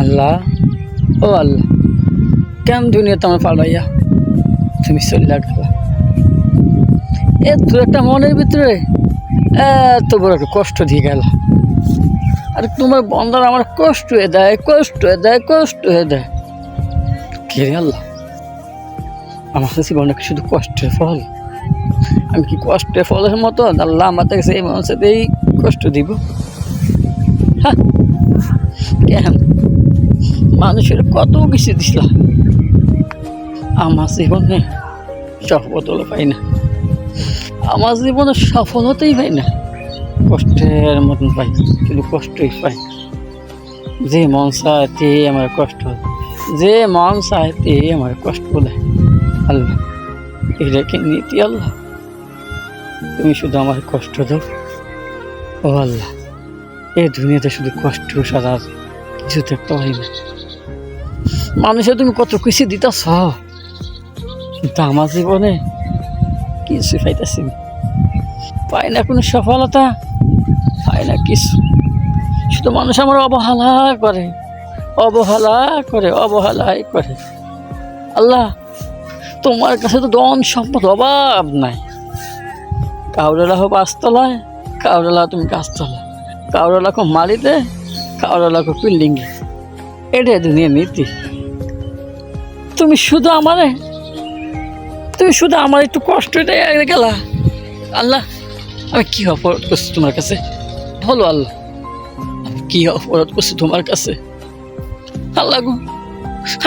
আল্লাহ, ও আল্লাহ, কেন দুনিয়াতে আমার পালাইয়া তুমি চলে গেলা? এত একটা মনের ভিতরে এত বড় একটা কষ্ট দিয়ে গেল। আর তোমার বন্দার আমার কষ্ট হয়ে দেয়, কষ্ট হয়ে দেয়, কষ্ট হয়ে দেয়। কে রে আল্লাহ, আমার কাছে জীবনে কি শুধু কষ্টের ফল? আমি কি কষ্টের ফলের মতো আল্লাহ আমার কাছে এই মানুষেই কষ্ট দিব? হ্যাঁ, কেন মানুষের কত কিছু দিছিলাম, আমার জীবনে সফলতা পাই না, আমার জীবনে সফলতাই পাই না, কষ্টের মতন পাই, শুধু কষ্টই পাই। যে মন চায় তে আমার কষ্ট, যে মন চায় তে আমার কষ্ট দেয়। আল্লাহ, এটা কি নীতি? আল্লাহ, তুমি শুধু আমার কষ্ট দাও। ও আল্লাহ, এই দুনিয়াতে শুধু কষ্ট ছাড়া কিছু দেখতে পাই না। মানুষের তুমি কত কিছু দিতেছ, কিন্তু আমার জীবনে কিছু পাইতেছি না, পাই না কোনো সফলতা, পাই না কিছু। শুধু মানুষ আমার অবহেলা করে, অবহেলা করে, অবহেলাই করে। আল্লাহ, তোমার কাছে তো ধন সম্পদ অভাব নাই। কাউরে লাখো পাঁচতলায়, কাউরে লাখো তুমি গাছতলায়, কাউরে লাখো মালিতে, কাউরে লাখো বিল্ডিংয়ে। এটাই দুনিয়ার নীতি। তুমি শুধু আমার একটু কষ্টটা গেলা। আল্লাহ, আমি কি অপরাধ করছি তোমার কাছে? বলো আল্লাহ, আমি কি অপরাধ করছি তোমার কাছে? আল্লাহ গো,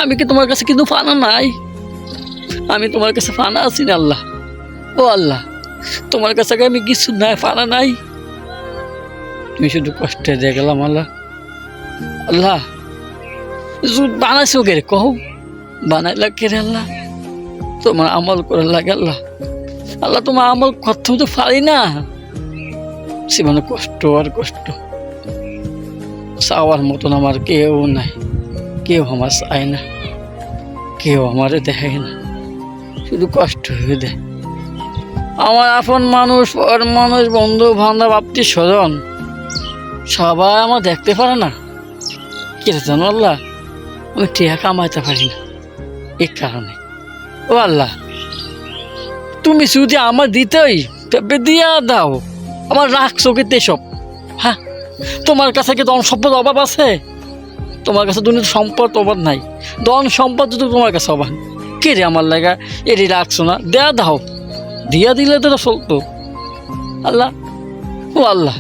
আমি কি তোমার কাছে কিন্তু ফানা নাই? আমি তোমার কাছে ফানা আছি না আল্লাহ? ও আল্লাহ, তোমার কাছে আমি কিছু নাই, ফানা নাই। তুমি শুধু কষ্টে দিয়ে গেলাম আল্লাহ। আল্লাহ, বানাইছো কে রে? কহ, বানাইলা কে রে আল্লাহ? তোমার আমল করে লাগে আল্লাহ। আল্লাহ, তোমার আমল করতে তো পারি না। জীবনে কষ্ট আর কষ্ট, চাওয়ার মতন আমার কেউ নাই, কেউ আমার চায় না, কেউ আমারে দেখায় না, শুধু কষ্ট হয়ে দেয়। আমার আপন মানুষ, পর মানুষ, বন্ধু বান্ধব, আত্মীয় স্বজন সবাই আমার দেখতে পারে না। কে জানো আল্লাহ, আমি টিয়া কামাইতে পারি না এই কারণে। ও আল্লাহ, তুমি যদি আমার দিতেই তবে দিয়া দাও। আমার রাখছো কিন্তু এসব। হ্যাঁ, তোমার কাছে কি ধন সম্পদ অভাব আছে? তোমার কাছে দুনিয়ার সম্পদ অভাব নাই, ধন সম্পদ যদি তোমার কাছে অভাব, কে রে আমার লাগা এটি রাখছো না? দেয়া দাও, দিয়া দিলে তো চলতো। আল্লাহ, ও আল্লাহ,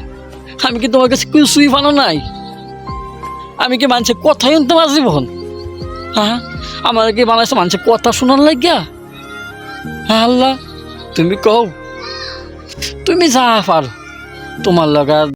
আমি কি তোমার কাছে কিছুই বানো নাই? আমি কি মানুষের কথাই শুনতে পারছি বোন? হ্যাঁ, আমার কি বানাইছে মানুষের কথা শোনার লাগিয়া? হ্যাঁ আল্লাহ, তুমি কও, তুমি যা পারো তোমার লাগা